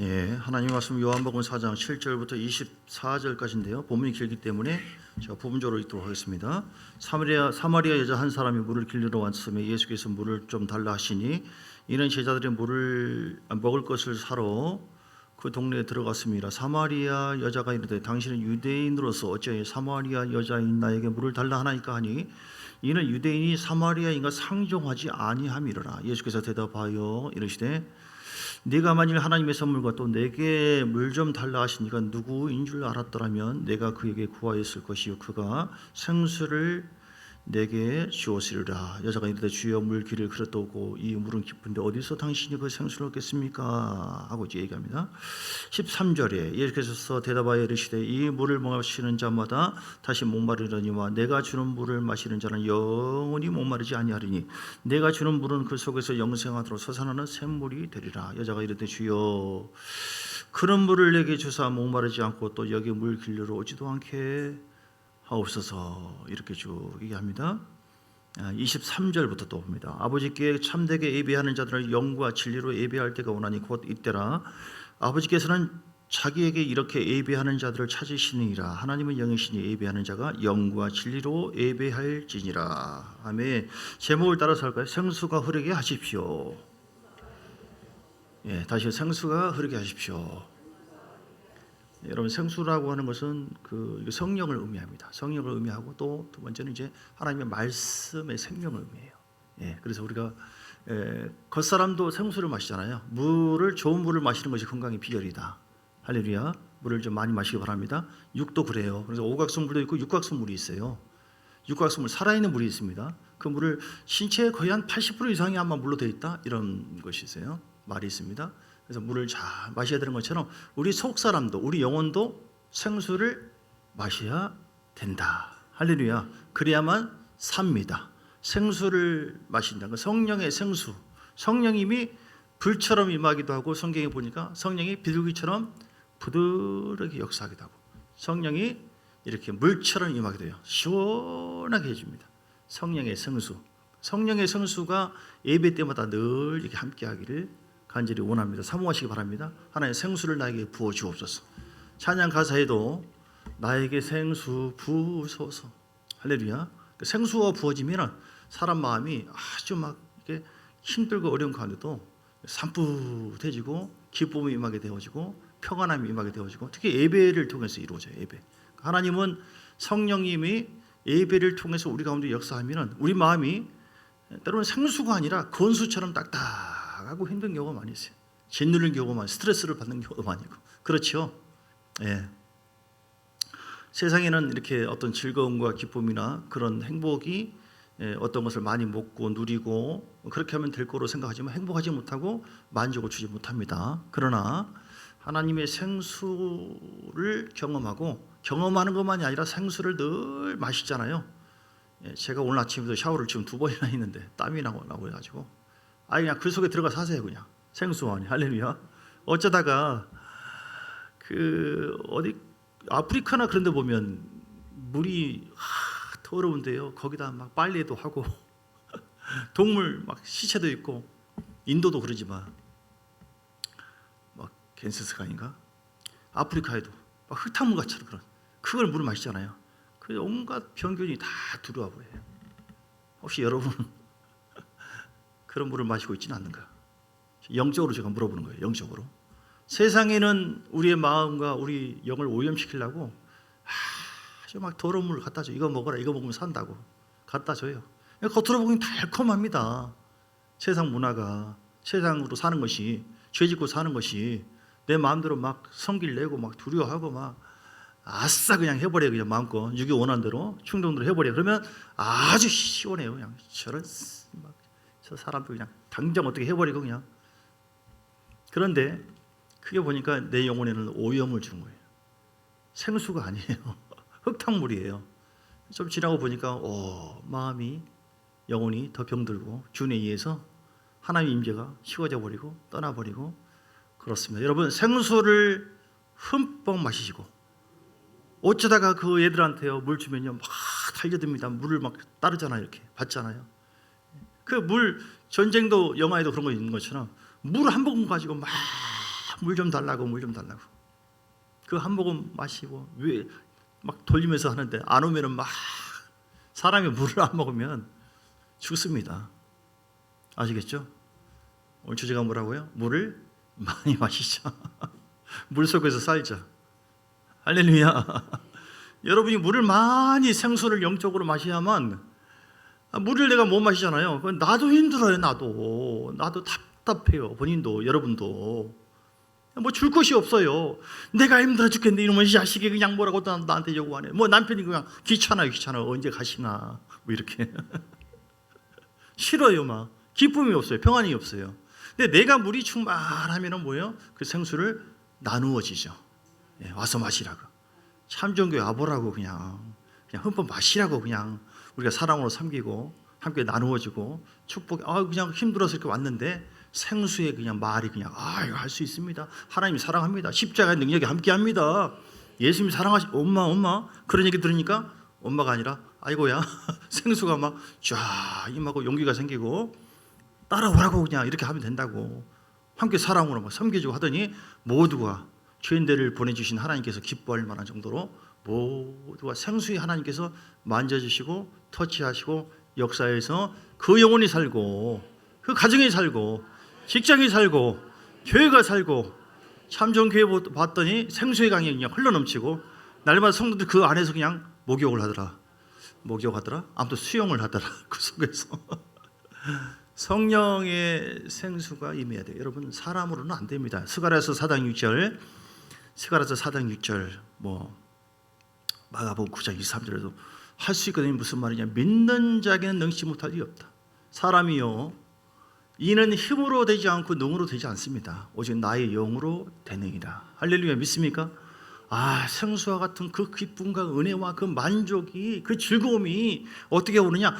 예, 하나님 말씀 요한복음 4장 7절부터 24절까지인데요. 본문이 길기 때문에 제가 부분적으로 읽도록 하겠습니다. 사마리아 여자 한 사람이 물을 길르러 왔음에 예수께서 물을 좀 달라 하시니 이는 제자들이 물을 먹을 것을 사러 그 동네에 들어갔습니다. 사마리아 여자가 이르되 당신은 유대인으로서 어찌하여 사마리아 여자인 나에게 물을 달라 하나이까 하니 이는 유대인이 사마리아인과 상종하지 아니함이로라. 예수께서 대답하여 이르시되 네가 만일 하나님의 선물과 또 내게 물 좀 달라 하시니까 누구인 줄 알았더라면 내가 그에게 구하였을 것이요 그가 생수를 내게 주었으리라. 여자가 이르되 주여 물 길을 그릇도고 이 물은 깊은데 어디서 당신이 그 생수를 얻겠습니까? 하고 이제 얘기합니다. 13절에 예수께서 대답하여 이르시되 이 물을 마시는 자마다 다시 목마르려니와 내가 주는 물을 마시는 자는 영원히 목마르지 아니하리니 내가 주는 물은 그 속에서 영생하도록 솟아나는 샘물이 되리라. 여자가 이르되 주여 그런 물을 내게 주사 목마르지 않고 또 여기 물 길르러 오지도 않게 하옵소서. 이렇게 쭉 얘기합니다. 23절부터 또 봅니다. 아버지께 참되게 예배하는 자들을 영과 진리로 예배할 때가 오나니 곧 이때라. 아버지께서는 자기에게 이렇게 예배하는 자들을 찾으시니라. 하나님은 영이시니 예배하는 자가 영과 진리로 예배할지니라. 아멘. 제목을 따라서 할까요? 생수가 흐르게 하십시오. 예, 다시 생수가 흐르게 하십시오. 여러분, 생수라고 하는 것은 그 성령을 의미합니다. 성령을 의미하고 또 두 번째는 이제 하나님의 말씀의 생명을 의미해요. 예, 그래서 우리가 겉사람도 생수를 마시잖아요. 좋은 물을 마시는 것이 건강의 비결이다. 할렐루야. 물을 좀 많이 마시기 바랍니다. 육도 그래요. 그래서 오각성물도 있고 육각성물이 있어요. 육각성물, 살아있는 물이 있습니다. 그 물을 신체의 거의 한 80% 이상이 아마 물로 되어 있다, 이런 것이 있어요. 말이 있습니다. 그래서 물을 잘 마셔야 되는 것처럼 우리 속사람도, 우리 영혼도 생수를 마셔야 된다. 할렐루야. 그래야만 삽니다. 생수를 마신다는 건 성령의 생수. 성령님이 불처럼 임하기도 하고, 성경에 보니까 성령이 비둘기처럼 부드럽게 역사하기도 하고, 성령이 이렇게 물처럼 임하기도 해요. 시원하게 해줍니다. 성령의 생수. 성령의 생수가 예배 때마다 늘 이렇게 함께하기를 간절히 원합니다. 사모하시기 바랍니다. 하나님 생수를 나에게 부어 주옵소서. 찬양 가사에도 나에게 생수 부으소서. 할렐루야. 생수가 부어지면 사람 마음이 아주 막 이렇게 힘들고 어려운 가운데도 산뜻해지고 기쁨이 임하게 되어지고 평안함이 임하게 되어지고, 특히 예배를 통해서 이루어져요. 예배. 하나님은 성령님이 예배를 통해서 우리 가운데 역사하면 우리 마음이 때로는 생수가 아니라 건수처럼 딱딱하고 힘든 경우가 많이 있어요. 짓누르는 경우가 많아요. 스트레스를 받는 경우도 많이 있고. 그렇죠? 예. 세상에는 이렇게 어떤 즐거움과 기쁨이나 그런 행복이 어떤 것을 많이 먹고 누리고 그렇게 하면 될 거로 생각하지만 행복하지 못하고 만족을 주지 못합니다. 그러나 하나님의 생수를 경험하는 것만이 아니라 생수를 늘 마시잖아요. 제가 오늘 아침에도 샤워를 지금 2번이나 했는데 땀이 나고 해가지고 그냥 그 속에 들어가 사세요. 그냥 생수 안에. 할렐루야. 어쩌다가 어디 아프리카나 그런 데 보면 물이 더러운데요. 거기다 막 빨래도 하고 동물 막 시체도 있고, 인도도 그러지만 막 겐세스강인가 아프리카에도 막 흙탕물같이 그런 그걸 물을 마시잖아요. 그 온갖 병균이 다 들어와 버려요. 혹시 여러분 그런 물을 마시고 있지는 않는가? 영적으로 제가 물어보는 거예요. 영적으로. 세상에는 우리의 마음과 우리 영을 오염시키려고 아주 막 더러운 물을 갖다 줘. 이거 먹어라. 이거 먹으면 산다고 갖다 줘요. 겉으로 보기엔 달콤합니다. 세상 문화가, 세상으로 사는 것이, 죄짓고 사는 것이 내 마음대로 막 성질 내고 막 두려워하고 막 아싸 그냥 해버려. 그냥 마음껏 유교 원하는 대로 충동대로 해버려. 그러면 아주 시원해요. 그냥 저 사람도 그냥 당장 어떻게 해버리고 그냥. 그런데 그게 보니까 내 영혼에는 오염을 주는 거예요. 생수가 아니에요. 흙탕물이에요. 좀 지나고 보니까 마음이, 영혼이 더 병들고 균에 의해서 하나님의 임재가 식어져 버리고 떠나버리고 그렇습니다. 여러분, 생수를 흠뻑 마시시고, 어쩌다가 그 애들한테요 물 주면요 막 달려듭니다. 물을 막 따르잖아요. 이렇게 받잖아요. 그 물, 전쟁도 영화에도 그런 거 있는 것처럼 물 한 모금 가지고 막 물 좀 달라고 물 좀 달라고. 그 한 모금 마시고 왜 막 돌리면서 하는데 안 오면은 막 사람이 물을 안 먹으면 죽습니다. 아시겠죠? 오늘 주제가 뭐라고요? 물을 많이 마시자. 물 속에서 살자. 할렐루야. 여러분이 물을 많이 생수를 영적으로 마셔야만, 물을 내가 못 마시잖아요. 그건 나도 힘들어요. 나도 답답해요. 본인도 여러분도 뭐 줄 것이 없어요. 내가 힘들어 죽겠는데 이놈의 자식이 그냥 뭐라고 나한테 요구하네. 뭐 남편이 그냥 귀찮아 언제 가시나 뭐 이렇게 싫어요. 막 기쁨이 없어요. 평안이 없어요. 근데 내가 물이 충만하면은 뭐예요? 그 생수를 나누어지죠. 예, 와서 마시라고. 참전교회 와보라고 그냥 흠뻑 마시라고 그냥 우리가 사랑으로 섬기고 함께 나누어지고 축복. 그냥 힘들어서 이렇게 왔는데 생수에 그냥 말이 그냥 이거 할 수 있습니다. 하나님이 사랑합니다. 십자가의 능력이 함께합니다. 예수님이 엄마 그런 얘기 들으니까 엄마가 아니라 아이고야 생수가 막 쫙 임하고 용기가 생기고 따라오라고 그냥 이렇게 하면 된다고 함께 사랑으로 막 섬겨주고 하더니 모두가 죄인들을 보내주신 하나님께서 기뻐할 만한 정도로 모두가 생수의 하나님께서 만져주시고 터치하시고 역사에서 그 영혼이 살고 그 가정이 살고 직장이 살고 교회가 살고 참전교회 봤더니 생수의 강이 그냥 흘러넘치고 날마다 성도들 그 안에서 그냥 목욕하더라. 아무튼 수영을 하더라. 그 속에서 성령의 생수가 임해야 돼요. 여러분 사람으로는 안 됩니다. 스가랴서 4장 6절 뭐 마가복음 9장 23절에도 할 수 있거든요. 무슨 말이냐? 믿는 자에게는 능치 못할 일이 없다. 사람이요 이는 힘으로 되지 않고 능으로 되지 않습니다. 오직 나의 영으로 되느니라. 할렐루야. 믿습니까? 생수와 같은 그 기쁨과 은혜와 그 만족이 그 즐거움이 어떻게 오느냐?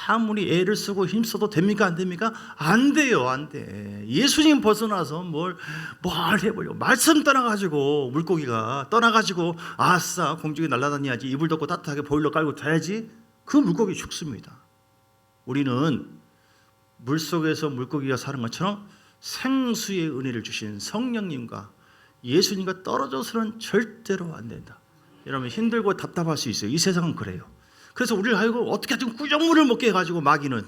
아무리 애를 쓰고 힘써도 됩니까? 안 됩니까? 안 돼요. 안 돼. 예수님 벗어나서 뭘 해보려고 말씀 떠나가지고 물고기가 떠나가지고 아싸 공중에 날아다녀야지 이불 덮고 따뜻하게 보일러 깔고 자야지 그 물고기 죽습니다. 우리는 물속에서 물고기가 사는 것처럼 생수의 은혜를 주신 성령님과 예수님과 떨어져서는 절대로 안 된다. 여러분 힘들고 답답할 수 있어요. 이 세상은 그래요. 그래서 우리를 알고 어떻게 하든 꾸정물을 먹게 해가지고 마귀는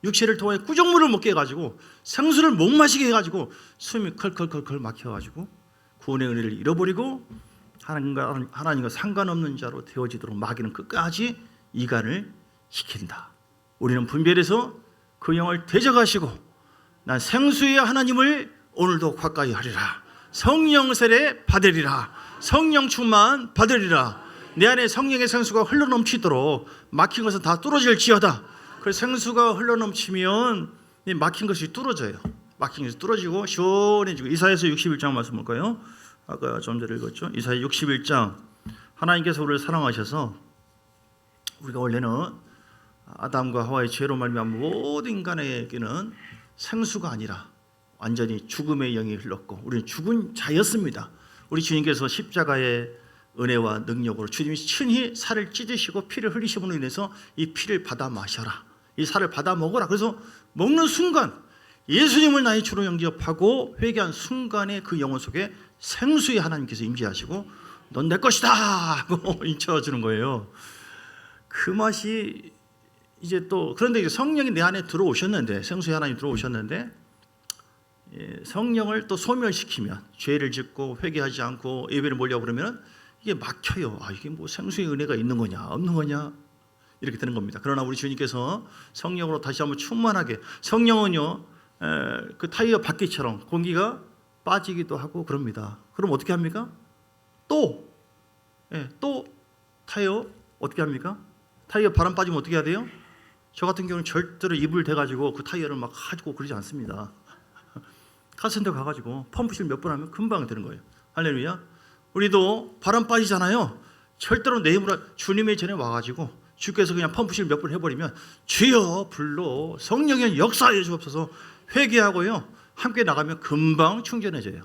육체를 통해 꾸정물을 먹게 해가지고 생수를 못 마시게 해가지고 숨이 컬컬컬컬 막혀가지고 구원의 은혜를 잃어버리고 하나님과 상관없는 자로 되어지도록 마귀는 끝까지 이간을 시킨다. 우리는 분별해서 그 영을 대적하시고 난 생수의 하나님을 오늘도 가까이 하리라. 성령 세례 받으리라. 성령 충만 받으리라. 내 안에 성령의 생수가 흘러넘치도록 막힌 것은 다 뚫어질지어다. 그 생수가 흘러넘치면 막힌 것이 뚫어져요. 막힌 것이 뚫어지고 시원해지고. 이사야서 61장 말씀 볼까요? 아까 좀 전에 읽었죠. 이사야 61장. 하나님께서 우리를 사랑하셔서 우리가 원래는 아담과 하와의 죄로 말미암아 모든 인간에게는 생수가 아니라 완전히 죽음의 영이 흘렀고 우리는 죽은 자였습니다. 우리 주님께서 십자가의 은혜와 능력으로 주님이 친히 살을 찢으시고 피를 흘리심으로 인해서 이 피를 받아 마셔라. 이 살을 받아 먹어라. 그래서 먹는 순간 예수님을 나의 주로 영접하고 회개한 순간에 그 영혼 속에 생수의 하나님께서 임재하시고 넌 내 것이다 하고 인쳐주는 거예요. 그 맛이 이제 또 그런데 이제 성령이 내 안에 들어오셨는데 생수의 하나님 들어오셨는데 성령을 또 소멸시키면 죄를 짓고 회개하지 않고 예배를 몰려고 그러면 이게 막혀요. 이게 뭐 생수의 은혜가 있는 거냐 없는 거냐 이렇게 되는 겁니다. 그러나 우리 주님께서 성령으로 다시 한번 충만하게 성령은요 그 타이어 바퀴처럼 공기가 빠지기도 하고 그럽니다. 그럼 어떻게 합니까? 또 타이어 어떻게 합니까? 타이어 바람 빠지면 어떻게 해야 돼요? 저 같은 경우는 절대로 이불 대가지고 그 타이어를 막 가지고 그러지 않습니다. 카센터 가가지고 펌프실 몇 번 하면 금방 되는 거예요. 할렐루야. 우리도 바람 빠지잖아요. 절대로 내 힘으로 주님의 전에 와가지고 주께서 그냥 펌프실 몇 번 해버리면 주여 불러 성령의 역사에 주옵소서 회개하고요 함께 나가면 금방 충전해져요.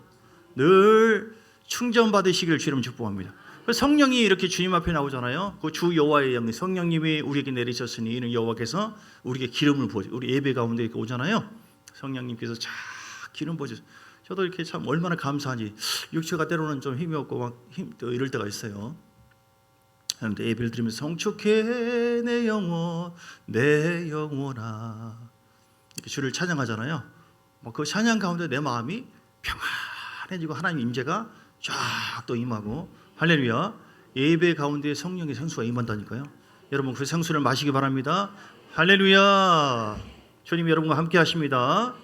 늘 충전받으시기를 주님 축복합니다. 성령이 이렇게 주님 앞에 나오잖아요. 그 주 여호와의 영이 성령님이 우리에게 내리셨으니 이는 여호와께서 우리에게 기름을 부어 우리 예배 가운데 이렇게 오잖아요. 성령님께서 쫙 기름 부어주세요. 저도 이렇게 참 얼마나 감사한지. 육체가 때로는 좀 힘이 없고 막 또 이럴 때가 있어요. 그런데 예배를 드리면서 성축해 내 영혼 내 영혼아 이렇게 주를 찬양하잖아요. 그 찬양 가운데 내 마음이 평안해지고 하나님 임재가 쫙 또 임하고 할렐루야. 예배 가운데 성령의 생수가 임한다니까요. 여러분 그 생수를 마시기 바랍니다. 할렐루야. 주님이 여러분과 함께 하십니다.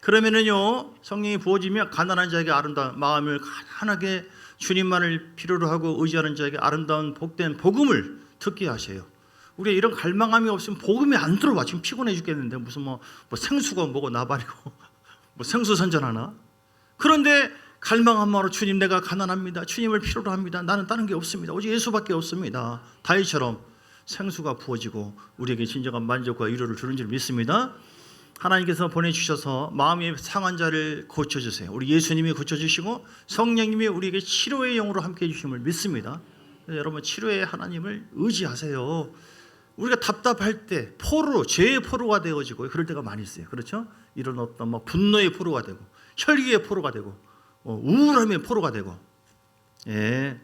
그러면은요 성령이 부어지면 가난한 자에게 아름다운 마음을 가난하게 주님만을 필요로 하고 의지하는 자에게 아름다운 복된 복음을 듣게 하세요. 우리가 이런 갈망함이 없으면 복음이 안 들어와. 지금 피곤해 죽겠는데 무슨 뭐 생수가 뭐고 나발이고 뭐 생수 선전하나. 그런데 갈망한 마음으로 주님 내가 가난합니다. 주님을 필요로 합니다. 나는 다른 게 없습니다. 오직 예수밖에 없습니다. 다윗처럼 생수가 부어지고 우리에게 진정한 만족과 위로를 주는 줄 믿습니다. 하나님께서 보내주셔서 마음의 상한 자를 고쳐주세요. 우리 예수님이 고쳐주시고 성령님이 우리에게 치료의 영으로 함께 해주심을 믿습니다. 여러분 치료의 하나님을 의지하세요. 우리가 답답할 때 포로, 죄의 포로가 되어지고 그럴 때가 많이 있어요. 그렇죠? 이런 어떤 분노의 포로가 되고 혈기의 포로가 되고 우울함의 포로가 되고. 예.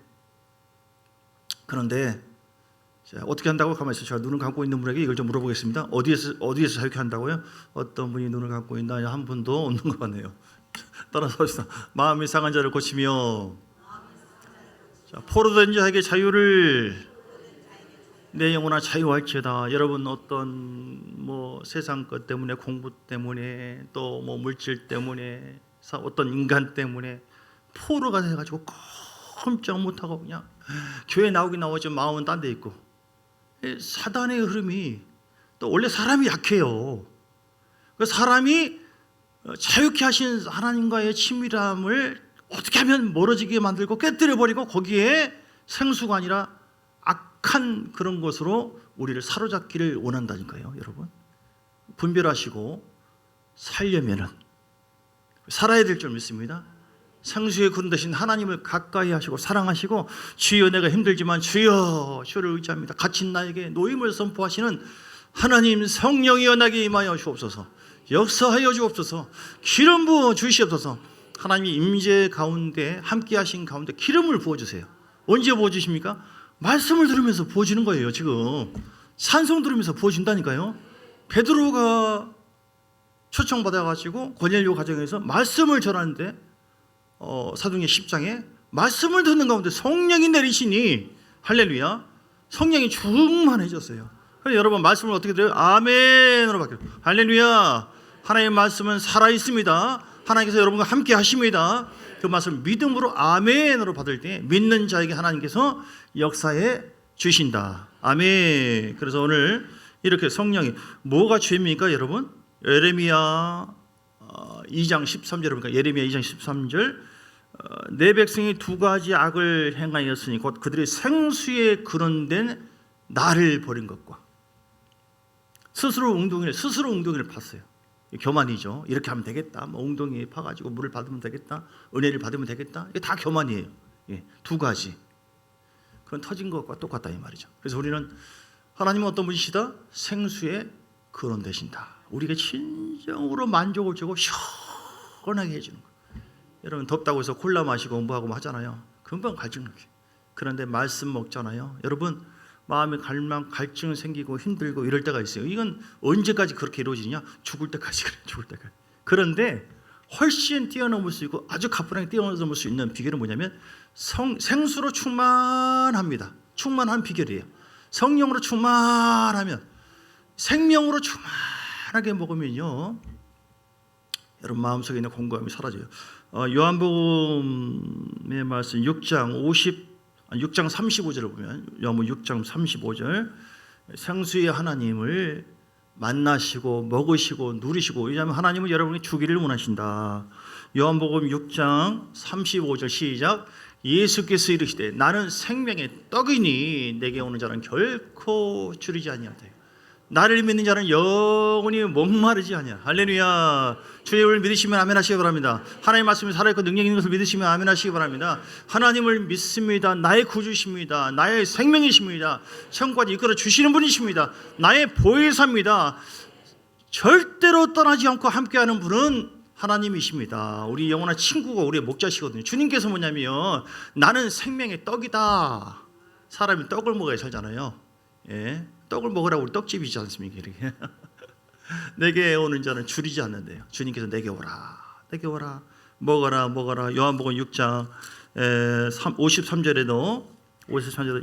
그런데 자, 어떻게 한다고? 가만히 있어요. 제가 눈을 감고 있는 분에게 이걸 좀 물어보겠습니다. 어디에서 자유케 한다고요? 어떤 분이 눈을 감고 있나? 한 분도 없는 것 같네요. 따라서 합시다. 마음이 상한 자를 고치며 자, 포로된 자에게 자유를 내 영혼아 자유할지어다. 여러분 어떤 세상 것 때문에 공부 때문에 또 물질 때문에 어떤 인간 때문에 포로가 돼가지고 꼼짝 못하고 그냥 교회 나오긴 나오지 마음은 딴 데 있고. 사단의 흐름이 또 원래 사람이 약해요. 그 사람이 자유케 하신 하나님과의 친밀함을 어떻게 하면 멀어지게 만들고 깨뜨려버리고 거기에 생수가 아니라 악한 그런 것으로 우리를 사로잡기를 원한다니까요. 여러분 분별하시고 살려면은 살아야 될 줄 믿습니다. 생수의 그런 대신 하나님을 가까이 하시고 사랑하시고 주여 내가 힘들지만 주여 주를 의지합니다. 갇힌 나에게 노임을 선포하시는 하나님 성령이여 나에게 임하여 주옵소서. 역사하여 주옵소서. 기름 부어 주시옵소서. 하나님이 임재 가운데 함께 하신 가운데 기름을 부어주세요. 언제 부어주십니까? 말씀을 들으면서 부어주는 거예요. 지금 찬송 들으면서 부어준다니까요. 베드로가 초청받아가지고 고넬료 가정에서 말씀을 전하는데 사도행전 10장에 말씀을 듣는 가운데 성령이 내리시니 할렐루야 성령이 충만해졌어요. 그래서 여러분 말씀을 어떻게 들어요? 아멘으로 바뀌어요. 할렐루야. 하나님의 말씀은 살아있습니다. 하나님께서 여러분과 함께 하십니다. 그 말씀을 믿음으로 아멘으로 받을 때 믿는 자에게 하나님께서 역사해 주신다. 아멘. 그래서 오늘 이렇게 성령이 뭐가 죄입니까 여러분? 예레미야 2장 13절 그러니까 예레미야 2장 13절 내 백성이 두 가지 악을 행하였으니 곧 그들의 생수에 근원된 나를 버린 것과 스스로 웅덩이를 팠어요. 교만이죠. 이렇게 하면 되겠다. 웅덩이에 파가지고 물을 받으면 되겠다. 은혜를 받으면 되겠다. 이게 다 교만이에요. 두 가지. 그건 터진 것과 똑같다 이 말이죠. 그래서 우리는 하나님은 어떤 분이시다? 생수에 근원되신다. 우리에게 진정으로 만족을 주고 시원하게 해주는 거예요. 여러분 덥다고 해서 콜라 마시고 공부하고 하잖아요. 금방 갈증 나게. 그런데 말씀 먹잖아요. 여러분 마음에 갈증 생기고 힘들고 이럴 때가 있어요. 이건 언제까지 그렇게 이루어지냐? 죽을 때까지 그래요. 죽을 때까지. 그런데 훨씬 뛰어넘을 수 있고 아주 가뿐하게 뛰어넘을 수 있는 비결은 뭐냐면 생수로 충만합니다. 충만한 비결이에요. 성령으로 충만하면 생명으로 충만하게 먹으면요 여러분 마음속에 있는 공고함이 사라져요. 요한복음의 말씀 6장 35절을 보면 요한복음 6장 35절 생수의 하나님을 만나시고 먹으시고 누리시고 왜냐하면 하나님은 여러분이 주기를 원하신다. 요한복음 6장 35절 시작 예수께서 이르시되 나는 생명의 떡이니 내게 오는 자는 결코 줄이지 아니하다. 나를 믿는 자는 영원히 목마르지 아니하. 할렐루야. 주의 이름을 믿으시면 아멘 하시기 바랍니다. 하나님의 말씀이 살아있고 능력 있는 것을 믿으시면 아멘 하시기 바랍니다. 하나님을 믿습니다. 나의 구주십니다. 나의 생명이십니다. 천국까지 이끌어 주시는 분이십니다. 나의 보혜사입니다. 절대로 떠나지 않고 함께하는 분은 하나님이십니다. 우리 영원한 친구가 우리의 목자시거든요. 주님께서 뭐냐면 나는 생명의 떡이다. 사람이 떡을 먹어야 살잖아요. 예, 떡을 먹으라고 우리 떡집이지 않습니까? 이렇게. 내게 오는 자는 줄이지 않는데요. 주님께서 내게 오라, 내게 오라, 먹어라, 먹어라. 요한복음 6장 53절에도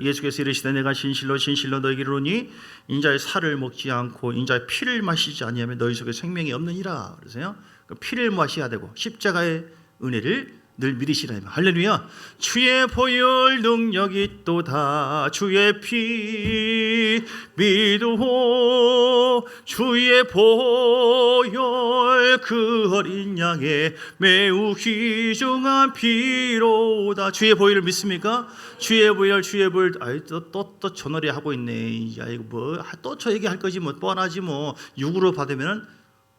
예수께서 이르시되 내가 진실로 진실로 너희에게 이르노니 인자의 살을 먹지 않고 인자의 피를 마시지 아니하면 너희 속에 생명이 없느니라. 그래서요, 피를 마셔야 되고 십자가의 은혜를 늘 믿으시라. 할렐루야. 주의 보혈 능력이 있도다. 주의 피 믿으오. 주의 보혈 그 어린 양의 매우 귀중한 피로다. 주의 보혈을 믿습니까? 주의 보혈, 주의 보혈. 아이, 또 저 노래 하고 있네. 야, 이거 뭐 또 저 얘기할 거지 뭐. 뻔하지 뭐. 육으로 받으면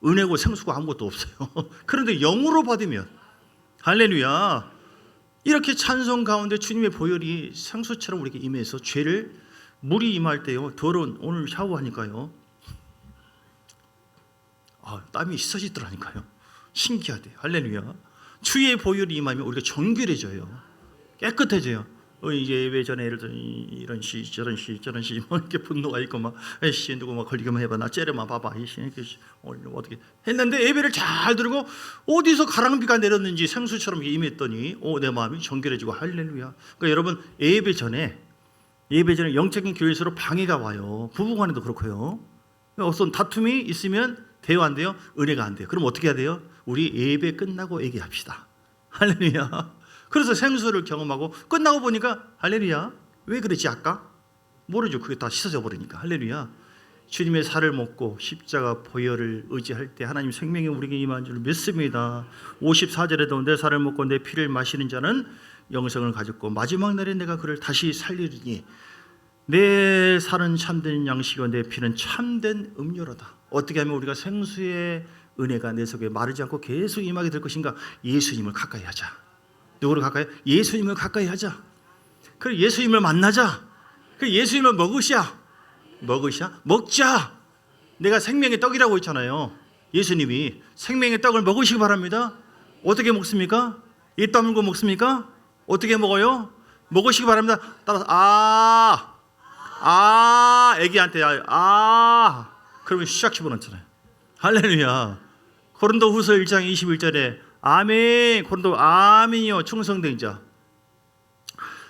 은혜고 생수고 아무것도 없어요. 그런데 영으로 받으면, 할렐루야, 이렇게 찬송 가운데 주님의 보혈이 생수처럼 우리에게 임해서 죄를, 물이 임할 때요, 더러운, 오늘 샤워하니까요, 땀이 씻어지더라니까요. 신기하대. 할렐루야. 주의 보혈이 임하면 우리가 정결해져요. 깨끗해져요. 이제 예배 전에 예를 들어 이런 시 저런 시 뭐 이렇게 분노가 있고 막 씨 누구 막 걸리기만 해봐, 나 째려만 봐봐, 이씨 오늘 어떻게 했는데 예배를 잘 들고 어디서 가랑비가 내렸는지 생수처럼 임했더니 내 마음이 정결해지고. 할렐루야. 그러니까 여러분, 예배 전에 영적인 교회에서 방해가 와요. 부부간에도 그렇고요. 어떤 다툼이 있으면 돼요, 안 돼요? 은혜가 안 돼요. 그럼 어떻게 해야 돼요? 우리 예배 끝나고 얘기합시다. 할렐루야. 그래서 생수를 경험하고 끝나고 보니까, 할렐루야, 왜 그랬지 아까? 모르죠. 그게 다 씻어져 버리니까. 할렐루야. 주님의 살을 먹고 십자가 보혈을 의지할 때 하나님 생명이 우리에게 임한 줄 믿습니다. 54절에도 내 살을 먹고 내 피를 마시는 자는 영생을 가졌고 마지막 날에 내가 그를 다시 살리리니 내 살은 참된 양식이고 내 피는 참된 음료로다. 어떻게 하면 우리가 생수의 은혜가 내 속에 마르지 않고 계속 임하게 될 것인가? 예수님을 가까이 하자. 누구를 가까이? 예수님을 가까이 하자. 그래, 예수님을 만나자. 그래, 예수님을 먹으자. 먹자. 내가 생명의 떡이라고 했잖아요. 예수님이 생명의 떡을 먹으시기 바랍니다. 어떻게 먹습니까? 입 다물고 먹습니까? 어떻게 먹어요? 먹으시기 바랍니다. 따라서 애기한테 그러면 시작 집어넣잖아요. 할렐루야. 고린도후서 1장 21절에 아멘. 고린도 아멘이요 충성된 자.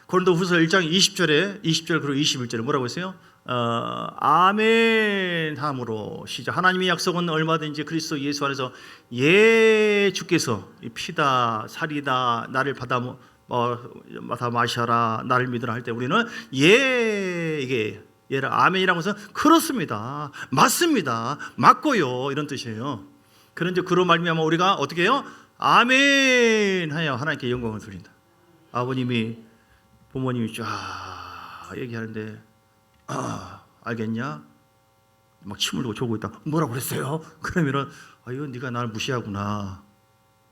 고린도후서 1장 20절 그리고 21절에 뭐라고 했어요? 아멘 함으로 시작. 하나님의 약속은 얼마든지 그리스도 예수 안에서 주께서 피다 살이다 나를 받아 마셔라 나를 믿으라 할 때 우리는 이게 얘를 아멘이라고 해서 그렇습니다, 맞습니다, 맞고요, 이런 뜻이에요. 그런데 그로 말미암아 우리가 어떻게 해요? 아멘 하여 하나님께 영광을 돌린다. 아버님이 부모님이 쫙 얘기하는데 알겠냐? 막 침 흘리고 졸고 있다. 뭐라고 그랬어요? 그러면은 이거 네가 나를 무시하구나,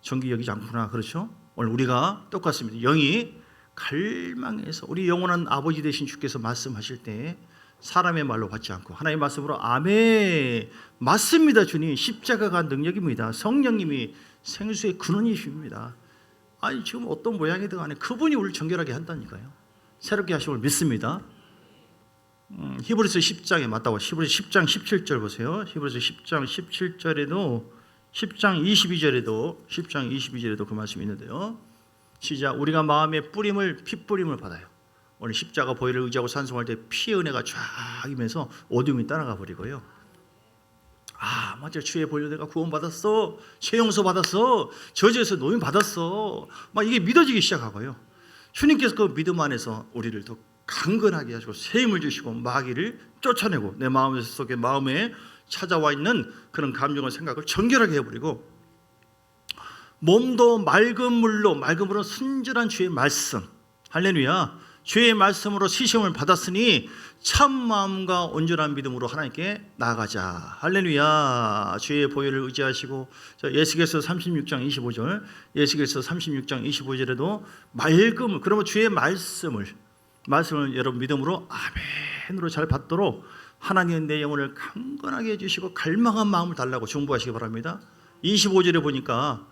정기 여기지 않구나. 그렇죠? 오늘 우리가 똑같습니다. 영이 갈망해서 우리 영원한 아버지 되신 주께서 말씀하실 때 사람의 말로 받지 않고 하나님의 말씀으로 아멘, 맞습니다 주님, 십자가가 능력입니다, 성령님이 생수의 근원이십니다. 아니 지금 어떤 모양이든 간에 그분이 우리를 정결하게 한다니까요. 새롭게 하심을 믿습니다. 히브리서 10장에 맞다고. 히브리서 10장 17절 보세요. 히브리서 10장 17절에도 10장 22절에도 그 말씀이 있는데요. 시작. 우리가 마음의 핏뿌림을 받아요. 오늘 십자가 보혈을 의지하고 찬송할 때 피의 은혜가 쫙 이면서 어둠이 따라가 버리고요. 맞아, 주의 보혈로 내가 구원받았어, 죄 용서 받았어, 저주에서 노임 받았어, 막 이게 믿어지기 시작하고요. 주님께서 그 믿음 안에서 우리를 더 강건하게 하시고 새 힘을 주시고 마귀를 쫓아내고 내 마음에 찾아와 있는 그런 감정과 생각을 정결하게 해버리고 몸도 맑은 물로 순전한 주의 말씀, 할렐루야, 주의 말씀으로 시험을 받았으니 참 마음과 온전한 믿음으로 하나님께 나아가자. 할렐루야. 주의 보혈을 의지하시고 예수께서 36장 25절에도 맑음을, 그러면 주의 말씀을 여러분 믿음으로 아멘으로 잘 받도록 하나님은 내 영혼을 강건하게 해주시고 갈망한 마음을 달라고 중보하시기 바랍니다. 25절에 보니까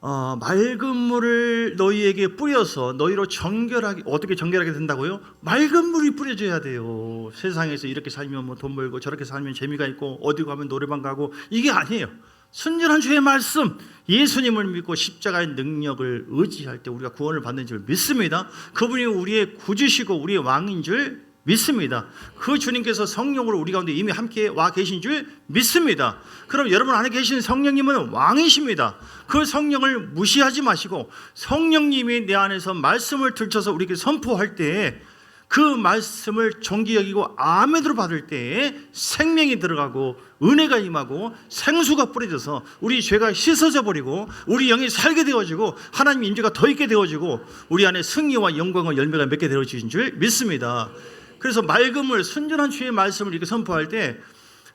맑은 물을 너희에게 뿌려서 너희로 정결하게, 어떻게 정결하게 된다고요? 맑은 물이 뿌려져야 돼요. 세상에서 이렇게 살면 뭐 돈 벌고 저렇게 살면 재미가 있고 어디 가면 노래방 가고 이게 아니에요. 순전한 주의 말씀, 예수님을 믿고 십자가의 능력을 의지할 때 우리가 구원을 받는 줄 믿습니다. 그분이 우리의 구주시고 우리의 왕인 줄 믿습니다. 그 주님께서 성령으로 우리 가운데 이미 함께 와 계신 줄 믿습니다. 그럼 여러분 안에 계신 성령님은 왕이십니다. 그 성령을 무시하지 마시고 성령님이 내 안에서 말씀을 들춰서 우리에게 선포할 때에 그 말씀을 정기 여기고 아멘으로 받을 때에 생명이 들어가고 은혜가 임하고 생수가 뿌려져서 우리 죄가 씻어져 버리고 우리 영이 살게 되어지고 하나님의 임재가 더 있게 되어지고 우리 안에 승리와 영광과 열매가 맺게 되어지신 줄 믿습니다. 그래서 맑은 물, 순전한 주의 말씀을 이렇게 선포할 때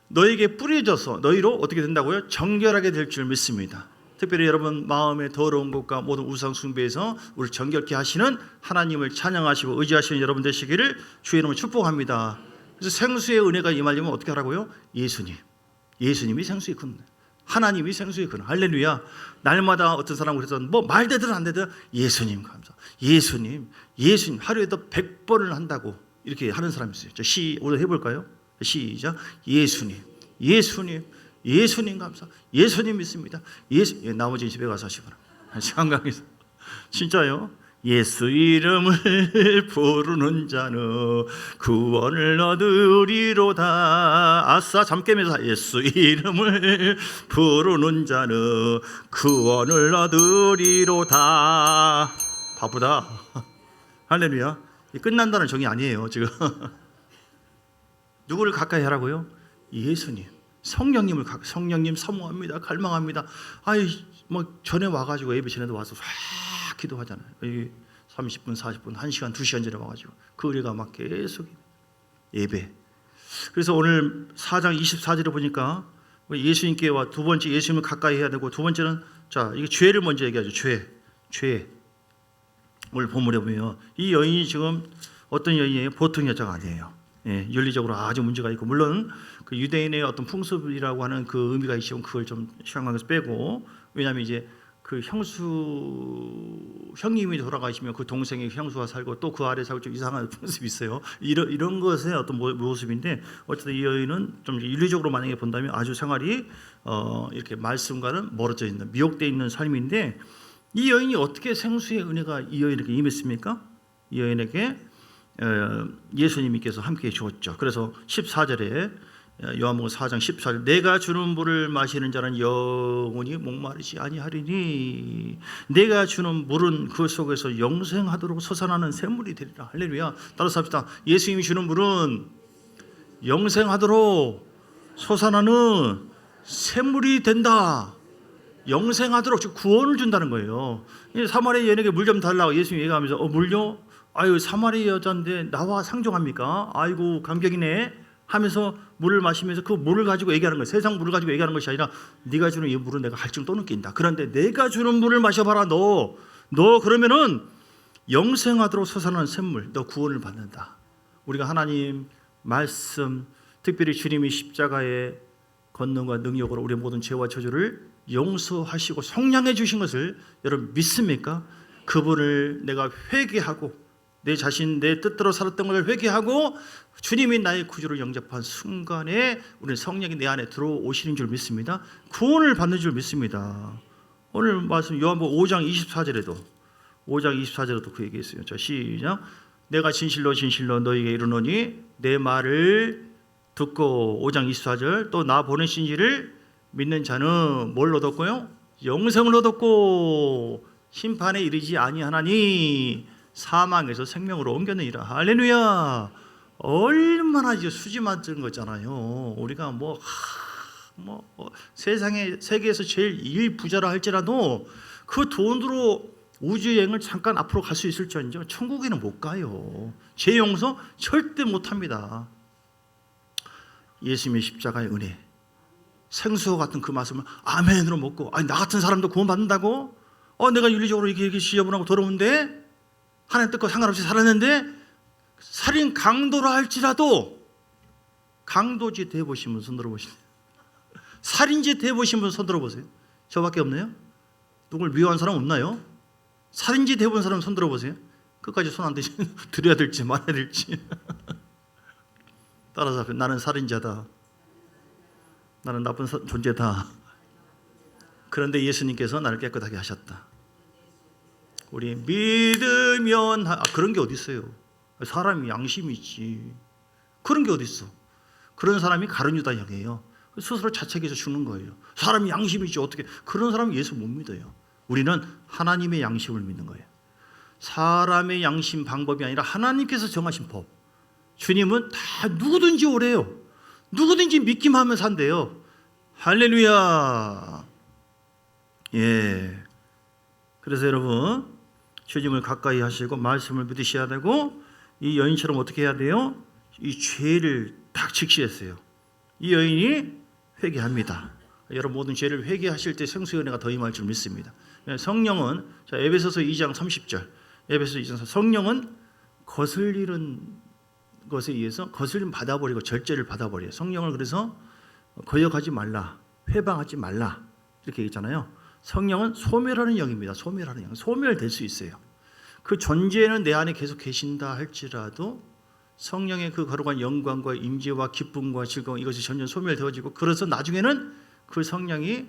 너에게 뿌려져서 너희로 어떻게 된다고요? 정결하게 될 줄 믿습니다. 특별히 여러분 마음의 더러운 것과 모든 우상 숭배에서 우리를 정결케 하시는 하나님을 찬양하시고 의지하시는 여러분 되시기를 주의 이름으로 축복합니다. 그래서 생수의 은혜가 임하려면 어떻게 하라고요? 예수님이 생수의 근, 하나님이 생수의 근. 할렐루야. 날마다 어떤 사람은 그래서 뭐 말되든 안 되든 예수님 감사. 예수님 하루에도 100번을 한다고 이렇게 하는 사람이 있어요. 오늘 해볼까요? 시작. 예수님 감사. 예수님 믿습니다. 나머지 집에 가서 하시거나 한강에서 진짜요. 예수 이름을 부르는 자는 구원을 얻으리로다. 아싸 잠 깨면서 예수 이름을 부르는 자는 구원을 얻으리로다. 바쁘다. 할렐루야. 끝난다는 정의 아니에요 지금. 누구를 가까이 하라고요? 예수님, 성령님 사모합니다. 갈망합니다. 뭐 전에 와가지고 예배 전에도 와서 쫙 기도하잖아요. 30분, 40분, 1시간, 2시간 전에 와가지고 그 은혜가 막 계속 예배. 그래서 오늘 4장 24절에 보니까 예수님께 와 두 번째 예수님을 가까이 해야 되고 두 번째는 자 이게 죄를 먼저 얘기하죠. 죄. 오늘 본문에 보면 이 여인이 지금 어떤 여인이에요? 보통 여자가 아니에요. 윤리적으로 아주 문제가 있고 물론 그 유대인의 어떤 풍습이라고 하는 그 의미가 있지만 그걸 좀 시간 관계에서 빼고 왜냐하면 이제 그 형님이 돌아가시면 그 동생이 형수와 살고 또 그 아래 살고 좀 이상한 풍습이 있어요. 이런 것의 어떤 모습인데 어쨌든 이 여인은 좀 윤리적으로 만약에 본다면 아주 생활이 이렇게 말씀과는 멀어져 있는 미혹되어 있는 삶인데 이 여인이 어떻게 생수의 은혜가 이 여인에게 임했습니까? 이 여인에게 예수님께서 함께 주었죠. 그래서 14절에 요한복음 4장 14절 내가 주는 물을 마시는 자는 영원히 목마르지 아니하리니 내가 주는 물은 그 속에서 영생하도록 솟아나는 샘물이 되리라. 할렐루야. 따라서 합시다. 예수님이 주는 물은 영생하도록 솟아나는 샘물이 된다. 영생하도록 즉 구원을 준다는 거예요. 사마리아 여인에게 물 좀 달라고 예수님이 얘기하면서 물요? 아유 사마리아 여자인데 나와 상종합니까? 아이고 감격이네 하면서 물을 마시면서 그 물을 가지고 얘기하는 거예요. 세상 물을 가지고 얘기하는 것이 아니라 네가 주는 이 물은 내가 갈증 또 느낀다. 그런데 내가 주는 물을 마셔봐라. 너 그러면은 영생하도록 솟아나는 샘물 너 구원을 받는다. 우리가 하나님 말씀 특별히 주님이 십자가의 권능과 능력으로 우리의 모든 죄와 저주를 용서하시고 속량해 주신 것을 여러분 믿습니까? 그분을 내가 회개하고 내 자신 내 뜻대로 살았던 것을 회개하고 주님이 나의 구주를 영접한 순간에 우리는 성령이 내 안에 들어오시는 줄 믿습니다. 구원을 받는 줄 믿습니다. 오늘 말씀 요한복음 5장 24절에도 그 얘기했어요. 자 시작. 내가 진실로 너희에게 이르노니 내 말을 듣고 5장 24절 또 나 보내신 이를 믿는 자는 뭘 얻었고요? 영생을 얻었고 심판에 이르지 아니하나니 사망에서 생명으로 옮겼느니라. 할렐루야. 얼마나 이제 수지 맞은 거잖아요. 우리가 세계에서 제일 일 부자라 할지라도 그 돈으로 우주여행을 잠깐 앞으로 갈 수 있을지언정 천국에는 못 가요. 죄 용서 절대 못 합니다. 예수님의 십자가의 은혜 생수와 같은 그 말씀을 아멘으로 먹고 나 같은 사람도 구원 받는다고? 내가 윤리적으로 이렇게 지저분하고 더러운데 하나님 뜻과 상관없이 살았는데 살인 강도라 할지라도 강도짓 해보신 분 손 들어보시네요. 살인짓 해보신 분 손 들어보세요. 저밖에 없네요. 누굴 미워한 사람 없나요? 살인지 대본 사람 손 들어보세요. 끝까지 손 안 드려야 될지 말아야 될지. 따라서 나는 살인자다. 나는 나쁜 존재다. 그런데 예수님께서 나를 깨끗하게 하셨다. 우리 믿으면 그런 게 어디 있어요? 사람이 양심이 있지. 그런 게 어디 있어? 그런 사람이 가룟 유다 형이에요. 스스로 자책해서 죽는 거예요. 사람이 양심이 있지 어떻게? 그런 사람은 예수 못 믿어요. 우리는 하나님의 양심을 믿는 거예요. 사람의 양심 방법이 아니라 하나님께서 정하신 법. 주님은 다 누구든지 오래요. 누구든지 믿기만 하면 산대요. 할렐루야. 예. 그래서 여러분 주님을 가까이 하시고 말씀을 믿으셔야 되고, 이 여인처럼 어떻게 해야 돼요? 이 죄를 딱 직시했어요. 이 여인이 회개합니다. 여러분 모든 죄를 회개하실 때 생수의 은혜가 더 임할 줄 믿습니다. 성령은 에베소서 2장 30절, 에베소서 2장 성령은 거슬리는 것에 의해서 거슬림 받아버리고 절제를 받아버려요. 성령을 그래서 거역하지 말라, 회방하지 말라 이렇게 얘기했잖아요. 성령은 소멸하는 영입니다. 소멸하는 영, 소멸될 수 있어요. 그 존재는 내 안에 계속 계신다 할지라도 성령의 그 거룩한 영광과 임재와 기쁨과 즐거움 이것이 전혀 소멸되어지고, 그래서 나중에는 그 성령이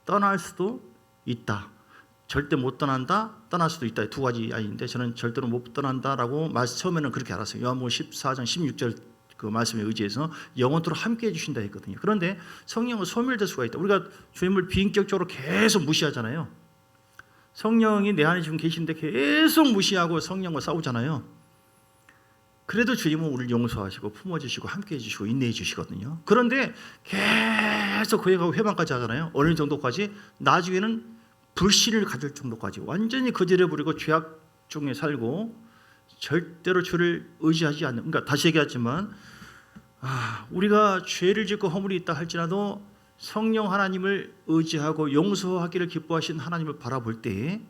떠날 수도 있다. 절대 못 떠난다, 떠날 수도 있다. 두 가지 아닌데 저는 절대로 못 떠난다라고 처음에는 그렇게 알았어요. 요한복음 14장 16절 그 말씀에 의지해서 영원토록 함께해 주신다 했거든요. 그런데 성령은 소멸될 수가 있다. 우리가 주님을 비인격적으로 계속 무시하잖아요. 성령이 내 안에 지금 계신데 계속 무시하고 성령과 싸우잖아요. 그래도 주님은 우리를 용서하시고 품어주시고 함께해 주시고 인내해 주시거든요. 그런데 계속 거역하고 회방까지 하잖아요. 어느 정도까지? 나중에는 불신을 가질 정도까지 완전히 거절해 버리고 죄악 중에 살고 절대로 주를 의지하지 않는. 그러니까 다시 얘기하지만 우리가 죄를 짓고 허물이 있다 할지라도 성령 하나님을 의지하고 용서하기를 기뻐하신 하나님을 바라볼 때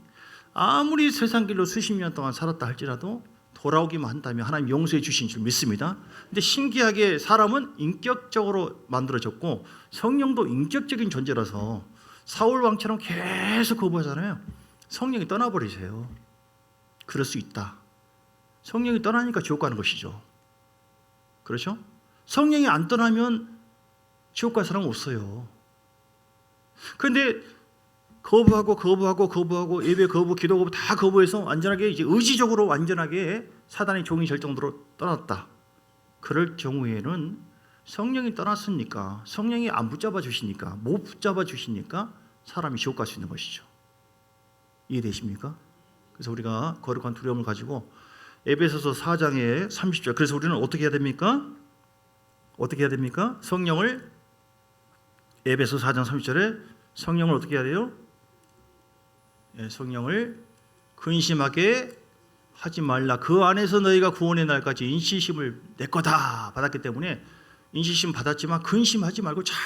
아무리 세상 길로 수십 년 동안 살았다 할지라도 돌아오기만 한다면 하나님 용서해 주신 줄 믿습니다. 근데 신기하게 사람은 인격적으로 만들어졌고 성령도 인격적인 존재라서 사울 왕처럼 계속 거부하잖아요. 성령이 떠나버리세요. 그럴 수 있다. 성령이 떠나니까 지옥 가는 것이죠. 그렇죠? 성령이 안 떠나면 지옥 갈 사람은 없어요. 그런데 거부하고 예배 거부, 기도 거부 다 거부해서 완전하게 이제 의지적으로 완전하게 사단의 종이 될 정도로 떠났다. 그럴 경우에는 성령이 떠났으니까, 성령이 안 붙잡아 주시니까, 못 붙잡아 주시니까 사람이 지옥 갈 수 있는 것이죠. 이해되십니까? 그래서 우리가 거룩한 두려움을 가지고 에베소서 4장의 30절, 그래서 우리는 어떻게 해야 됩니까? 어떻게 해야 됩니까? 성령을, 에베소 4장 30절에 성령을 어떻게 해야 돼요? 성령을 근심하게 하지 말라. 그 안에서 너희가 구원의 날까지 인치심을 내 거다 받았기 때문에 인치심 받았지만 근심하지 말고 잘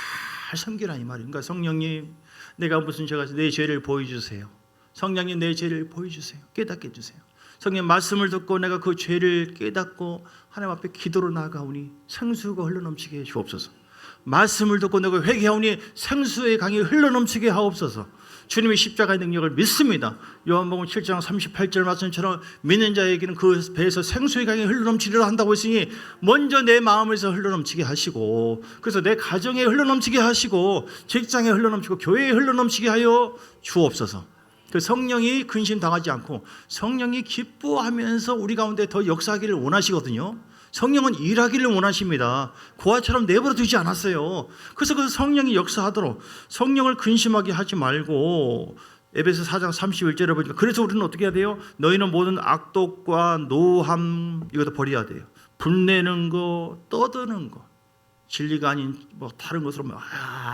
섬기라 이 말이에요. 그러니까 성령님, 내가 무슨 죄가 있어 내 죄를 보여주세요. 성령님, 내 죄를 보여주세요. 깨닫게 해주세요. 성령 말씀을 듣고 내가 그 죄를 깨닫고 하나님 앞에 기도로 나아가오니 생수가 흘러넘치게 해 주옵소서. 말씀을 듣고 내가 회개하오니 생수의 강이 흘러넘치게 하옵소서. 주님의 십자가의 능력을 믿습니다. 요한복음 7장 38절 말씀처럼 믿는 자에게는 그 배에서 생수의 강이 흘러넘치리라 한다고 했으니 먼저 내 마음에서 흘러넘치게 하시고, 그래서 내 가정에 흘러넘치게 하시고 직장에 흘러넘치고 교회에 흘러넘치게 하여 주옵소서. 그 성령이 근심당하지 않고 성령이 기뻐하면서 우리 가운데 더 역사하기를 원하시거든요. 성령은 일하기를 원하십니다. 고아처럼 내버려 두지 않았어요. 그래서 그 성령이 역사하도록 성령을 근심하게 하지 말고, 에베소 4장 31절에 보니까 그래서 우리는 어떻게 해야 돼요? 너희는 모든 악독과 노함 이것도 버려야 돼요. 분내는 거, 떠드는 거, 진리가 아닌 뭐 다른 것으로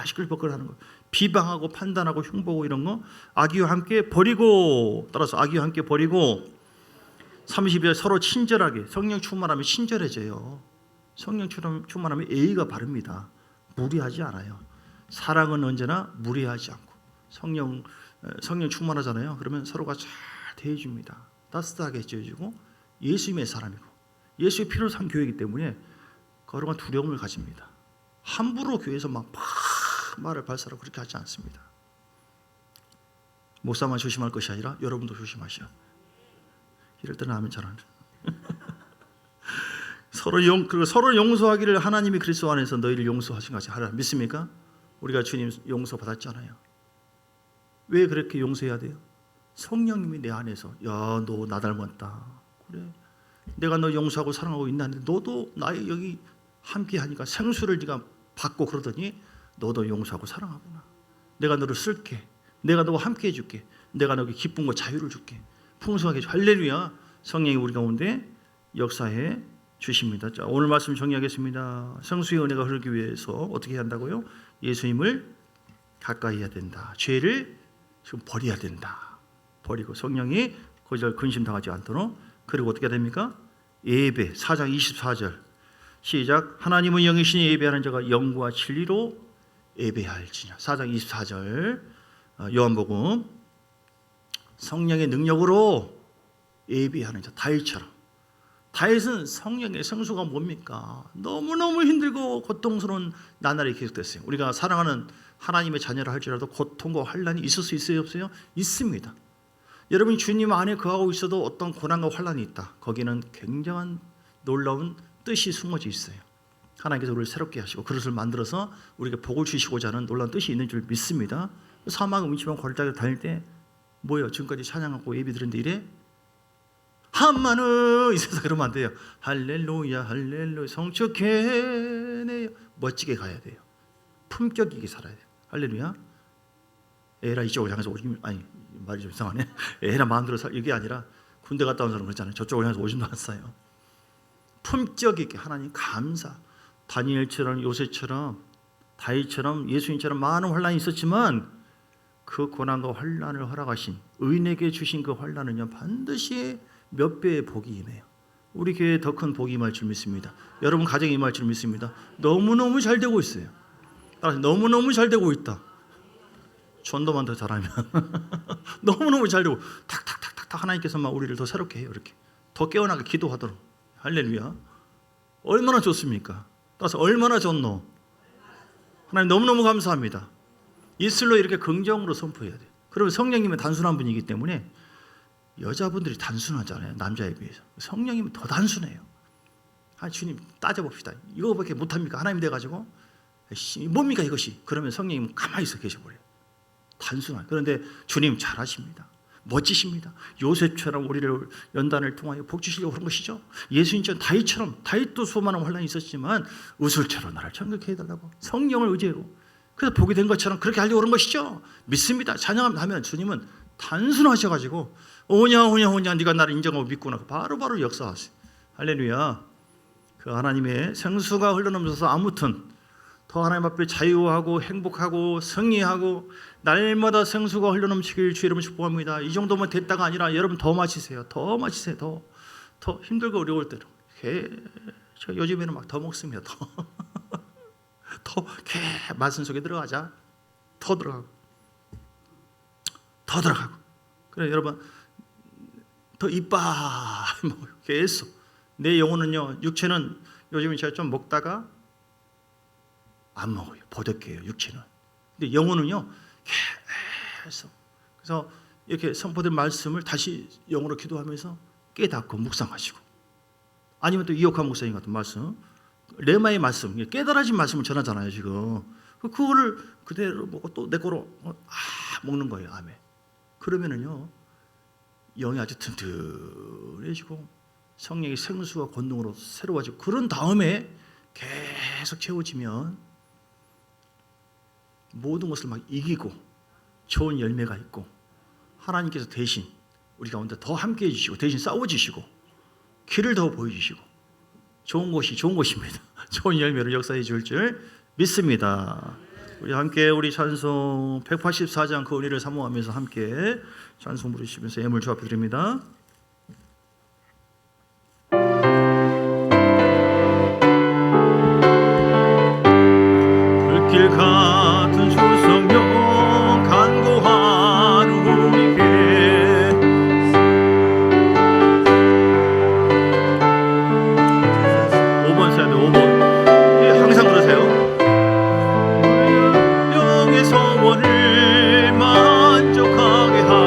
시끌벅글하는 거, 비방하고 판단하고 흉보고 이런 거 악의와 함께 버리고, 따라서 악의와 함께 버리고 32절 서로 친절하게. 성령 충만하면 친절해져요. 성령 충만하면 예의가 바릅니다. 무리하지 않아요. 사랑은 언제나 무리하지 않고. 성령 충만하잖아요. 그러면 서로가 잘 대해줍니다. 따뜻하게 해주고 예수님의 사람이고 예수의 피로 산 교회이기 때문에 거룩한 두려움을 가집니다. 함부로 교회에서 막 말을 발사하고 그렇게 하지 않습니다. 목사만 조심할 것이 아니라 여러분도 조심하셔. 이럴 때는 아멘 잘 안 해. 서로 용서하기를 하나님이 그리스도 안에서 너희를 용서하신 것이 하라. 믿습니까? 우리가 주님 용서 받았잖아요. 왜 그렇게 용서해야 돼요? 성령님이 내 안에서 야, 너 나 닮았다. 그래. 내가 너 용서하고 사랑하고 있는데 너도 나의 여기 함께 하니까 생수를 네가 받고 그러더니 너도 용서하고 사랑하구나. 내가 너를 쓸게. 내가 너와 함께 해줄게. 내가 너에게 기쁨과 자유를 줄게. 풍성하게 해줄게. 할렐루야. 성령이 우리 가운데 역사해 주십니다. 자, 오늘 말씀 정리하겠습니다. 성수의 은혜가 흐르기 위해서 어떻게 해야 한다고요? 예수님을 가까이 해야 된다. 죄를 지금 버려야 된다. 버리고 성령이 거절 근심당하지 않도록. 그리고 어떻게 됩니까? 예배 4장 24절 시작. 하나님은 영이시니 예배하는 자가 영과 진리로 예배할지니라. 4장 24절 요한복음. 성령의 능력으로 예배하는 자. 다윗처럼. 다윗은 성령의 성수가 뭡니까? 너무너무 힘들고 고통스러운 나날이 계속됐어요. 우리가 사랑하는 하나님의 자녀라 할지라도 고통과 환난이 있을 수 있어요, 없어요? 있습니다. 여러분이 주님 안에 거하고 있어도 어떤 고난과 환난이 있다. 거기는 굉장한 놀라운 뜻이 숨어져 있어요. 하나님께서 우리를 새롭게 하시고 그릇을 만들어서 우리에게 복을 주시고자 하는 놀라운 뜻이 있는 줄 믿습니다. 사막 음침한 거리를 다닐 때 뭐예요? 지금까지 찬양하고 예배 드렸는데 이래? 한마는 있어서 그러면 안 돼요. 할렐루야 할렐루야 성축해내요. 멋지게 가야 돼요. 품격 있게 살아야 돼요. 할렐루야. 에라 이쪽을 향해서 오줌, 아니 말이 좀 이상하네. 에라 마음대로 살 이게 아니라 군대 갔다 온 사람 그렇잖아요. 저쪽을 향해서 오줌도 안 싸요. 품격 있게 하나님 감사. 다니엘처럼 요셉처럼 다윗처럼 예수님처럼 많은 환난이 있었지만 그 고난과 환난을 허락하신 의인에게 주신 그 환난은요 반드시 몇 배의 복이 임해요. 우리 교회에 더 큰 복이 임할 줄 믿습니다. 여러분 가정에 임할 줄 믿습니다. 너무너무 잘 되고 있어요. 따라서 너무너무 잘 되고 있다. 전도만 더 잘하면 너무너무 잘 되고 탁탁탁탁 하나님께서만 우리를 더 새롭게 해요. 이렇게 더 깨어나게 기도하도록. 할렐루야. 얼마나 좋습니까? 따라서 얼마나 좋노. 하나님 너무너무 감사합니다. 이슬로 이렇게 긍정으로 선포해야 돼요. 그러면 성령님은 단순한 분이기 때문에 여자분들이 단순하잖아요. 남자에 비해서. 성령님은 더 단순해요. 아, 주님 따져봅시다. 이거밖에 못합니까? 하나님이 돼가지고 뭡니까 이것이? 그러면 성령님은 가만히 있어 계셔버려요. 단순한. 그런데 주님 잘하십니다. 멋지십니다. 요셉처럼 우리를 연단을 통하여 복 주시려고 그런 것이죠. 예수님처럼 다윗도 수많은 환난이 있었지만 우슬처럼 나를 정결케 해달라고 성령을 의지로 그래서 복이 된 것처럼 그렇게 하려고 그런 것이죠. 믿습니다. 찬양하면 주님은 단순하셔가지고 오냐 네가 나를 인정하고 믿구나 바로바로 역사하세요. 할렐루야. 그 하나님의 생수가 흘러넘쳐서 아무튼 더 하나님 앞에 자유하고 행복하고 승리하고 날마다 생수가 흘러넘치길 주 이름으로 축복합니다. 이 정도면 됐다가 아니라 여러분 더 마시세요. 더 힘들고 어려울 때로. 저 요즘에는 막 더 먹습니다. 더 말씀 속에 들어가자. 더 들어가고. 그래 여러분 더 이빨 계속 내 영혼은요 육체는 요즘에 제가 좀 먹다가 안 먹어요. 버덕해요 육체는. 근데 영혼은요 계속. 그래서 이렇게 선포된 말씀을 다시 영어로 기도하면서 깨닫고 묵상하시고 아니면 또 이옥한 목사님 같은 말씀 레마의 말씀 깨달아진 말씀을 전하잖아요 지금. 그거를 그대로 먹고 또 내 거로 먹는 거예요. 아멘. 그러면은요 영이 아주 튼튼해지고 성령의 생수와 권능으로 새로워지고 그런 다음에 계속 채워지면 모든 것을 막 이기고 좋은 열매가 있고 하나님께서 대신 우리 가운데 더 함께해 주시고 대신 싸워주시고 길을 더 보여주시고 좋은 곳입니다. 좋은 열매를 역사해 줄 믿습니다. 우리 함께 우리 찬송 184장 그 은혜를 사모하면서 함께 찬송 부르시면서 예물 주 앞에 드립니다. 불길 같은 수성령 간구한 우리께 5번 써야 돼. 5번 항상 그러세요. 영의 소원을 만족하게 하소서.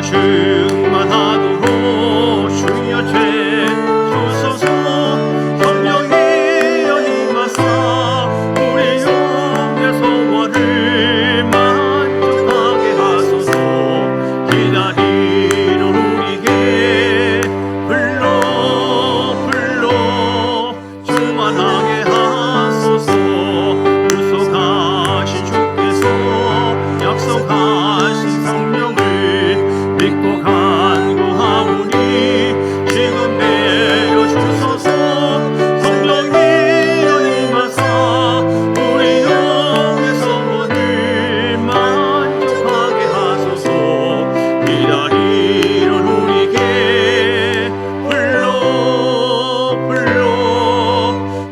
충만하도록 주여 주소서. 성령이여 임하사 우리 영의 소원을 만족하게 하소서. 기다리는 우리에게 불러 충만하게 하소서. 구속하신 주께서 약속하신 성령을 믿고 간구하오니 지금 내려주소서. 성령이여 임하사 우리 영의 소원을 만족하게 하소서. 기다리는 우리에게 불러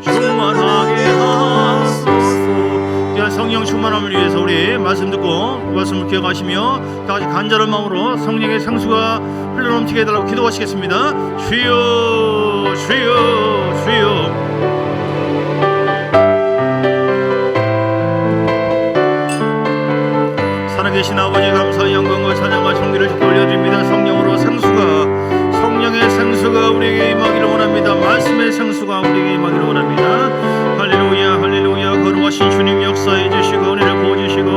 충만하게 하소서. 성령 충만함을 위해서 우리 말씀 듣고 그 말씀을 기억하시며 다 같이 간절한 마음으로 성령의 생수가 흘러넘치게 해달라고 기도하시겠습니다. 주여 주여 주여. 살아계신 아버지 감사의 영광과 찬양과 존귀를 주께 올려드립니다. 성령의 생수가 우리에게 임하기를 원합니다. 말씀의 생수가 우리에게 임하기를 원합니다. 할렐루야 할렐루야. 거룩하신 주님 역사해 주시고 은혜를 부어주시고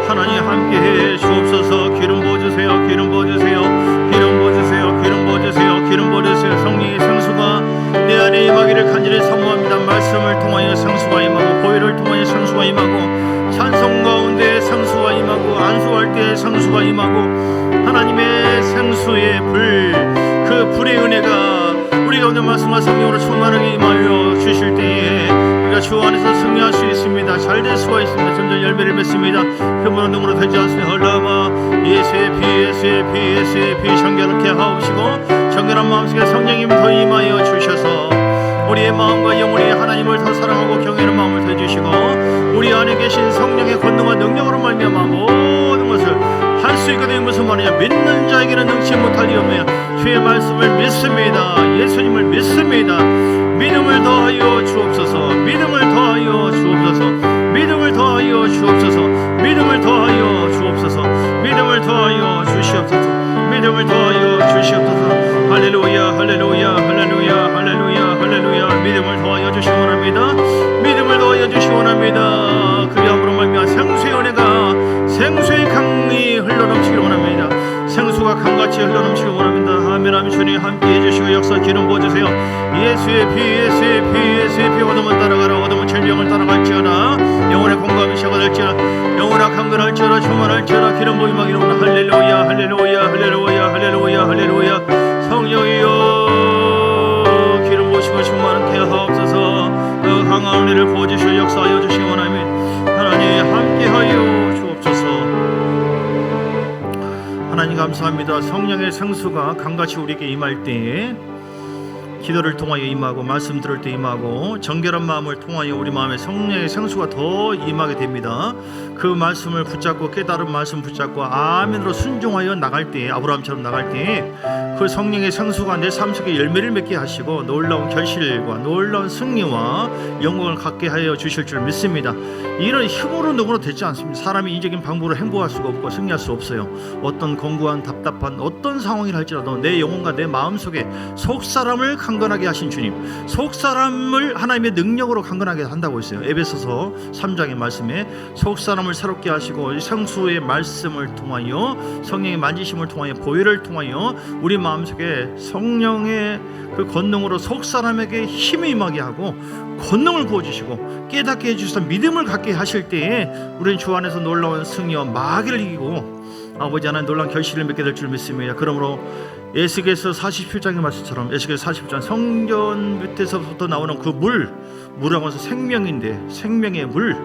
하나님 함께해 주옵소서. 기름 부어주세요. 기름 부어주세요. 기름 부어주세요. 기름 부어주세요. 기름 부어주세요. 성령의 생수가 내 안에 임하기를 간절히 사모합니다. 말씀을 통하여 생수가 임하고 보혈을 통하여 생수가 임하고 찬송 가운데 생수가 임하고 안수할 때 생수가 임하고 하나님의 생수의 그 불의 은혜가 우리 가운데 말씀과 성령으로 충만하게 임하여 주실 때에 우리가 주 안에서 승리할 수 있습니다. 잘 될 수가 있습니다. 점점 열매를 맺습니다. 흠으로 능으로 되지 않습니다. 헐라마 예수의 피 정결하게 하옵시고 정결한 마음속에 성령님 더 임하여 주셔서 우리의 마음과 영혼이 하나님을 더 사랑하고 경외하는 마음을 더 해주시고 우리 안에 계신 성령의 권능과 능력으로 말미암아 모든 것을 할 수 있게 된 무슨 말이냐. 믿는 자에게는 능치 못할 리 없네요. 주의 말씀을 믿습니다. 예수님을 믿습니다. 믿음을 더하여 주옵소서. 믿음을 더하여 주옵소서. 믿음을 더하여 주옵소서. 믿음을 더하여 주옵소서. 믿음을 더하여 주시옵소서. 믿음을 더하여 주시옵소서. 할렐루야 할렐루야 할렐루야 할렐루야 할렐루야. 믿음을 더하여 주시기 원합니다. 믿음을 더하여 주시기 원합니다. 그리함으로 말미암아 생수의 은혜가 생수의 강이 흘러넘치기를 원합니다. 생수가 강같이 흘러넘치기를 원합니다. 아멘 아멘. 주님 함께해 주시고 역사 기름 부어주세요. 예수의 피 어둠을 따라가라. 어둠은 질병을 따라갈지어다. 영혼의 공감이 시작가 될지어다. 영혼아 강건할지어다. 충만할지어다. 기름 부어 임하기를 원합니다. 할렐루야 할렐루야 할렐루야 할렐루야 할렐루야. 성령이여 기름 부으시고 충만하게 하옵소서. 그 강한 은혜를 부어주시고 역사하여 주시기 원하며 하나님 함께하여 주옵소서. 하나님 감사합니다. 성령의 생수가 강같이 우리에게 임할 때에 기도를 통하여 임하고 말씀 들을 때 임하고 정결한 마음을 통하여 우리 마음에 성령의 생수가 더 임하게 됩니다. 그 말씀을 붙잡고 깨달은 말씀 붙잡고 아멘으로 순종하여 나갈 때 아브라함처럼 나갈 때 그 성령의 생수가 내 삶 속에 열매를 맺게 하시고 놀라운 결실과 놀라운 승리와 영광을 갖게 하여 주실 줄 믿습니다. 이런 힘으로 능으로 되지 않습니다. 사람이 이적인 방법으로 행복할 수가 없고 승리할 수 없어요. 어떤 공고한 답답한 어떤 상황이라 할지라도 내 영혼과 내 마음 속에 속사람을 강건하게 하신 주님, 속사람을 하나님의 능력으로 강건하게 한다고 했어요. 에베소서 3장의 말씀에 속사람을 새롭게 하시고 성수의 말씀을 통하여 성령의 만지심을 통하여 보혈을 통하여 우리 마음속에 성령의 그 권능으로 속사람에게 힘이 임하게 하고 권능을 부어주시고 깨닫게 해주셔서 믿음을 갖게 하실 때에 우리는 주 안에서 놀라운 승리와 마귀를 이기고 아버지 하나님 놀라운 결실을 맺게 될 줄 믿습니다. 그러므로 에스겔서 47장의 말씀처럼 에스겔 47장 성전 밑에서부터 나오는 그 물이라고 해서 생명인데 생명의 물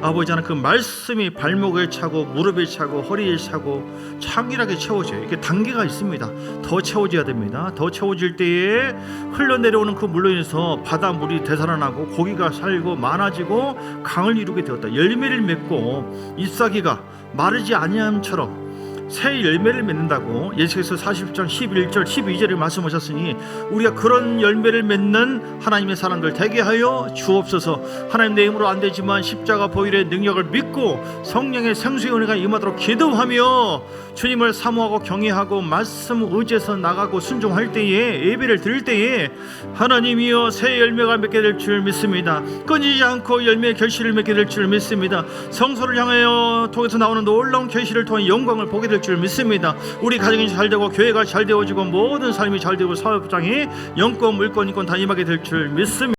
아버지 하나님 그 말씀이 발목을 차고 무릎을 차고 허리를 차고 창일하게 채워져요. 이렇게 단계가 있습니다. 더 채워져야 됩니다. 더 채워질 때에 흘러내려오는 그 물로 인해서 바닷물이 되살아나고 고기가 살고 많아지고 강을 이루게 되었다. 열매를 맺고 잎사귀가 마르지 아니함처럼 새 열매를 맺는다고 예수께서 40장 11절 12절에 말씀하셨으니 우리가 그런 열매를 맺는 하나님의 사람들 되게 하여 주옵소서. 하나님 내 힘으로 안 되지만 십자가 보혈의 능력을 믿고 성령의 생수의 은혜가 임하도록 기도하며 주님을 사모하고 경외하고 말씀 의지해서 나가고 순종할 때에 예배를 드릴 때에 하나님이여 새 열매가 맺게 될 줄 믿습니다. 끊이지 않고 열매의 결실을 맺게 될 줄 믿습니다. 성소를 향하여 통해서 나오는 놀라운 결실을 통해 영광을 보게 될 줄 믿습니다. 우리 가정이 잘 되고 교회가 잘 되어지고 모든 삶이 잘 되고 사업장에 영권 물권 인권 다 임하게 될 줄 믿습니다.